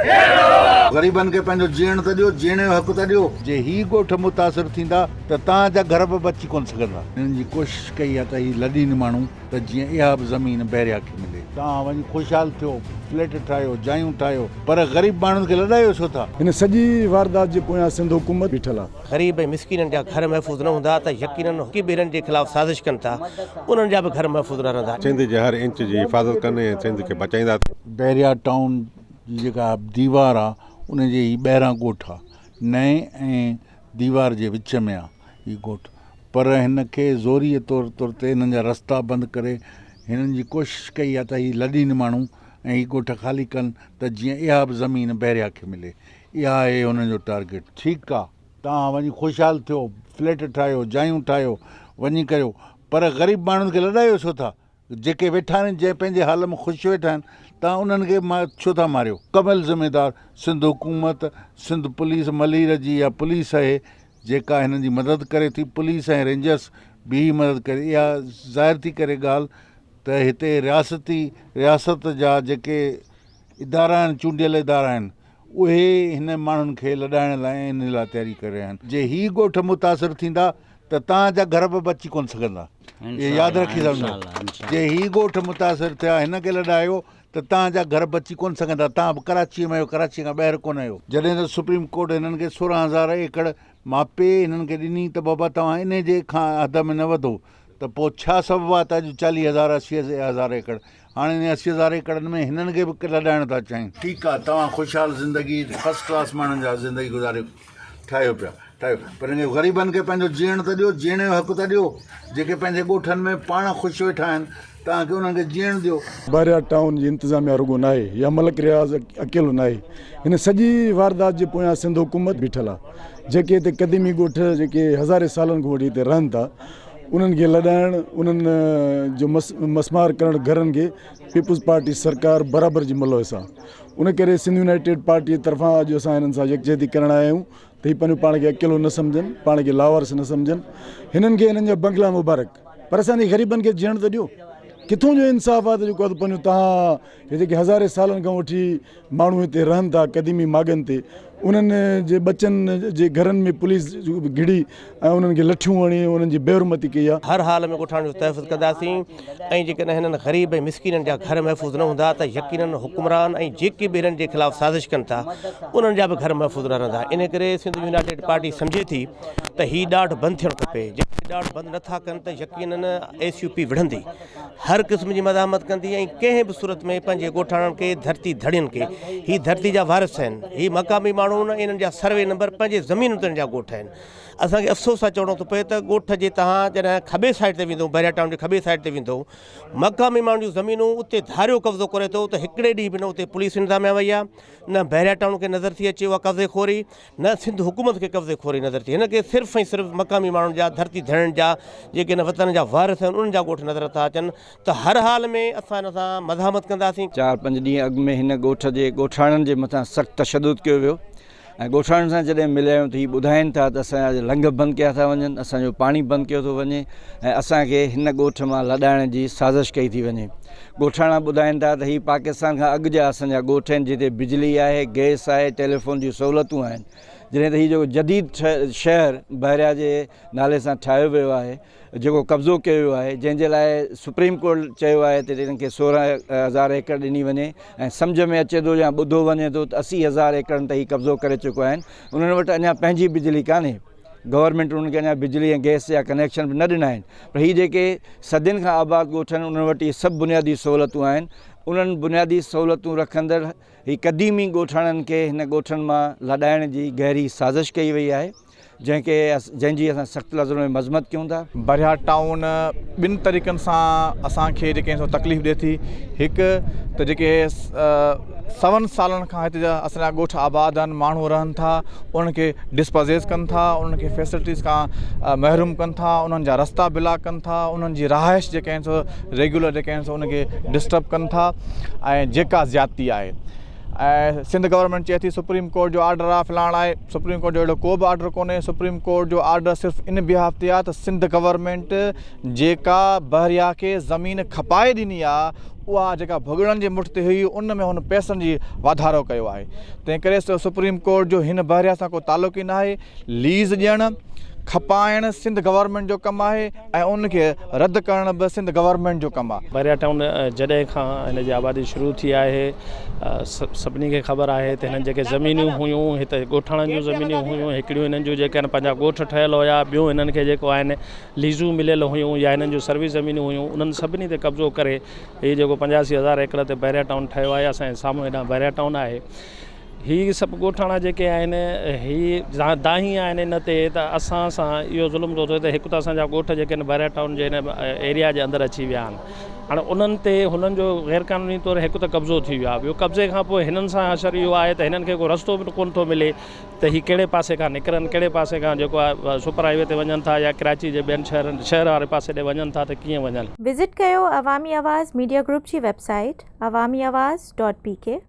गरीबन के पंहिंजो जीअण त ॾियो, जीअण जो हक़ त ॾियो। जे ही ॻोठ मुतासिर थींदा त तव्हांजा घर बि बची कोन सघंदा। हिननि जी कोशिशि कई आहे त ही लॾीनि माण्हू त जीअं इहा बि ज़मीन बहरिया खे मिले। तव्हां वञी ख़ुशहाल थियो, फ्लैट ठाहियो, जायूं ठाहियो, पर ग़रीब माण्हुनि खे लॾायो छो था? हिन सॼी वारदात जे पोयां सिंध हुकूमत बीठल आहे। ग़रीब ऐं मिसकिननि जा घर महफ़ूज़ न हूंदा त यकीनन की ॿेरनि जे ख़िलाफ़ साज़िश कनि था, उन्हनि जा बि घर महफ़ूज़ न रहंदा। सिंध जे हर इंच जी हिफ़ाज़त कंदे ऐं सिंध खे बचाईंदा। बहरिया टाउन जी जेका दीवार आहे उनजे ही ॿाहिरां ॻोठ आहे, नए ऐं दीवार जे विच में आहे हीउ ॻोठ। पर हिन खे ज़ोरीअ तौर ते हिननि जा रस्ता बंदि करे हिननि जी कोशिशि कई आहे त हीउ लॾीनि माण्हू ऐं हीउ ॻोठ ख़ाली कनि त जीअं इहा बि ज़मीन बहरिया खे मिले। इहा आहे हुननि जो टारगेट। ठीकु आहे, तव्हां वञी ख़ुशहाल थियो, फ्लैट ठाहियो, जायूं ठाहियो, वञी कयो, पर ग़रीब माण्हुनि खे लॾायो छो था? जेके वेठा आहिनि, जंहिं पंहिंजे हाल में ख़ुशि वेठा आहिनि, तव्हां उन्हनि खे छो था मारियो? कमल ज़िम्मेदार सिंध हुकूमत, सिंध पुलिस मलीर जी या पुलिस आहे जेका हिननि जी मदद करे थी। पुलिस ऐं रेंजर्स बि मदद करे। इहा ज़ाहिर थी करे ॻाल्हि त हिते रियासत जा जेके इदारा आहिनि, चूंडियल इदारा आहिनि, उहे हिन माण्हुनि खे लॾाइण लाइ इन लाइ तयारी करे रहिया आहिनि। जे ही ॻोठ मुतासिर थींदा त तव्हांजा घर बि बची कोन सघंदा। इहे यादि रखी सघंदो। जे ही ॻोठ मुतासिर थिया, हिन खे लॾायो त तव्हांजा घर बची कोन सघंदा। तव्हां बि कराचीअ में आहियो, कराचीअ खां ॿाहिरि कोन आहियो। जॾहिं त सुप्रीम कोर्ट हिननि खे 16,000 एकड़ मापे हिननि खे ॾिनी त बाबा तव्हां इन जे खां हद में न वधो, त पोइ छा सबबु आहे त अॼु 40,000 80,000 एकड़। हाणे इन 80,000 एकड़नि में हिननि खे बि लॾाइण था चाहिनि। ठीकु आहे, तव्हां ख़ुशहाल ज़िंदगी फस्ट क्लास माण्हुनि जा ज़िंदगी गुज़ारियो, ठाहियो पिया ठाहियो, पर इन ग़रीबनि खे पंहिंजो जीअण त ॾियो, जीअण जो हक़ त ॾियो। जेके पंहिंजे ॻोठनि में पाण ख़ुशि वेठा आहिनि, तव्हांखे उन्हनि खे जीअण ॾियो। बहरिया टाउन जी इंतिज़ामिया रुगो न आहे या मलक रियाज़ अकेलो न आहे। हिन सॼी वारदात जे पोयां सिंध हुकूमत बीठल आहे। जेके हिते क़दीमी ॻोठ जेके हज़ारे सालनि खां वठी हिते रहनि था, उन्हनि खे लॾाइण, उन्हनि जो मसमार करणु घरनि खे पीपुल्स पार्टी सरकार बराबरि जी मुलविस आहे। उन करे सिंध यूनाइटेड पार्टी जे तरफ़ां अॼु असां हिननि सां यकजहती करणु आया आहियूं त हीउ पंहिंजो पाण खे अकेलो न सम्झनि, पाण खे लावारस न सम्झनि। हिननि खे हिननि जा बंगला मुबारक, पर असांजे ग़रीबनि खे जीअण त ॾियो। किथों जो इंसाफ़ आहे त जेको आहे पंहिंजो तव्हां जेके हज़ारे सालनि खां वठी माण्हू हिते रहनि था क़दीमी मागनि ते, उन्हनि जे बचनि जे घरनि में पुलिस घिड़ी ऐं उन्हनि खे लठियूं हणी उन्हनि जी बेहरमती कई आहे। हर हाल में ॻोठाण जो तहफ़ुज़ कंदासीं ऐं जेकॾहिं हिननि ग़रीब ऐं मिसकिननि जा घर महफ़ूज़ न हूंदा त यकीनन हुकुमरान ऐं जेके ॿेरनि जे ख़िलाफ़ साज़िश कनि था, उन्हनि जा बि घर महफ़ूज़ न रहंदा। इन करे सिंध यूनाइटेड पार्टी सम्झे थी त हीउ ॾाढ बंदि थियणु खपे। जेके ॾाढ बंदि नथा कनि त यकीनन SUP विढ़ंदी, हर क़िस्म जी मज़ामत कंदी ऐं कंहिं बि सूरत में पंहिंजे ॻोठाणनि खे, धरती धड़ियुनि खे, हीअ धरती जा वारिस आहिनि, हीअ मक़ामी माण्हू इन्हनि जा सर्वे नंबर पंहिंजे ज़मीन ते जा ॻोठ आहिनि। असांखे अफ़सोस सां चवणो थो पए त ॻोठ जे तव्हां जॾहिं खॿे साइड ते वेंदो, बहरिया टाउन जे खॿे साइड ते वेंदो, मक़ामी माण्हुनि जूं ज़मीनूं उते धारियो कब्ज़ो करे थो त हिकिड़े ॾींहुं बि न उते पुलिस इंतिज़ामिया वई आहे, न बहरिया टाउन खे नज़र थी अचे उहा कब्ज़े खोरी, न सिंध हुकूमत खे कब्ज़े खोरी नज़र थी। हिन खे सिर्फ़ु ऐं सिर्फ़ु मक़ामी माण्हुनि जा, धरती धड़नि जा, जेके हिन वतन जा वारिस आहिनि, उन्हनि जा ॻोठ नज़र था अचनि। त हर हाल में असां हिन सां मज़ामत कंदासीं। 4-5 ॾींहं अॻु में हिन ॻोठ जे ॻोठाणनि जे मथां सख़्तु तशदुद कयो वियो ऐं ॻोठाणनि सां जॾहिं मिलिया आहियूं त हीअ ॿुधाइनि था त असांजा लंघ बंदि कया था वञनि, असांजो पाणी बंदि कयो थो वञे ऐं असांखे हिन ॻोठ मां लॾाइण जी साज़िश कई थी वञे। ॻोठाणा ॿुधाइनि था त हीअ पाकिस्तान खां अॻु जा असांजा ॻोठ आहिनि जिते बिजली आहे, गैस आहे, टेलीफोन जूं सहूलियतूं आहिनि। जॾहिं त हीअ जेको जदीद शहर बहरिया जे नाले सां ठाहियो वियो आहे, जेको कब्ज़ो कयो वियो आहे, जंहिंजे लाइ सुप्रीम कोर्ट चयो आहे त हिननि खे 16,000 एकड़ ॾिनी वञे ऐं सम्झ में अचे थो या ॿुधो वञे थो त 80,000 एकड़नि ते हीअ कब्ज़ो करे चुका आहिनि। उन्हनि वटि अञा पंहिंजी बिजली कान्हे, गवर्नमेंट उन्हनि खे अञा बिजली ऐं गैस जा कनेक्शन बि न ॾिना आहिनि। पर हीअ जेके सदियुनि खां आबाद ॻोठ आहिनि, उन्हनि वटि इहे सभु बुनियादी सहूलियतूं आहिनि। उन्हनि बुनियादी सहूलियतूं रखंदड़ ही क़दीमी ॻोठाणनि खे हिन ॻोठनि मां लॾाइण जी गहरी साज़िश कई वई आहे, जंहिंजी असां सख़्तु लफ़्ज़नि में मज़मत कयूं था। बहरिया टाउन ॿिनि तरीक़नि सां असांखे जेके तकलीफ़ ॾिए थी। हिकु त जेके 7 सालनि खां हिते जा असांजा ॻोठ आबाद आहिनि, माण्हू रहनि था, उन्हनि खे डिस्पोज़ेस कनि था, उन्हनि खे फैसिलिटीज़ खां महरूम कनि था, उन्हनि जा रस्ता ब्लॉक कनि था, उन्हनि जी रहाइश जेके आहिनि सो रेगुलर जेके आहिनि सो उनखे डिस्टर्ब कनि था ऐं जेका ज़्यादती आहे। ऐं सिंध गवर्नमेंट चए थी सुप्रीम कोर्ट जो आर्डर आहे, फ़लाण आहे। सुप्रीम कोर्ट जो अहिड़ो को बि आर्डर कोन्हे। सुप्रीम कोर्ट जो आर्डर सिर्फ़ु इन बिहाफ़ ते आहे त सिंध गवर्नमेंट जेका बहरिया खे ज़मीन खपाए ॾिनी आहे उहा जेका भुॻड़नि जे मुठि ते हुई उन में हुन पैसनि जी वाधारो कयो आहे। तंहिं करे सुप्रीम कोर्ट जो हिन बहरिया सां को तालुक़ ई न आहे। लीज़ ॾियणु खपाइण सिंध गवर्नमेंट जो कमु आहे ऐं उनखे रद्द करण बि सिंध गवर्नमेंट जो कमु आहे। बहरिया टाउन जॾहिं खां हिन जी आबादी शुरू थी आहे सभिनी खे ख़बर आहे त हिननि जेके ज़मीनियूं हुयूं हिते ॻोठाणनि जूं ज़मीनियूं हुयूं, हिकिड़ियूं हिननि जूं जेके आहिनि पंहिंजा ॻोठ ठहियल हुया, ॿियूं हिननि खे जेको आहिनि लीज़ूं मिलियल हुयूं या हिननि जूं सर्विस ज़मीनियूं हुयूं, उन्हनि सभिनी ते कब्ज़ो करे हीअ जेको 85,000 एकड़ ते बहरिया टाउन ठहियो आहे। असांजे साम्हूं हेॾां बहरिया टाउन आहे। हीअ सभु ॻोठाणा जेके आहिनि हीअ दाही आहिनि इन ते त असां सां इहो ज़ुल्म थो थिए त हिकु त असांजा ॻोठ जेके आहिनि बहरिया टाउन जे हिन एरिया जे अंदरि अची विया आहिनि। हाणे उन्हनि ते हुननि जो गैर क़ानूनी तौरु हिकु त कब्ज़ो थी वियो आहे, ॿियो कब्ज़े खां पोइ हिननि सां असरु इहो आहे त हिननि खे को रस्तो बि कोन थो मिले त हीअ कहिड़े पासे खां निकिरनि, कहिड़े पासे खां जेको आहे सुपर हाईवे ते वञनि था या कराची जे ॿियनि शहर वारे पासे ॾे वञनि था त कीअं वञनि। विज़िट कयो अवामी आवाज़ मीडिया ग्रुप जी वेबसाइट awamiawaz.pk।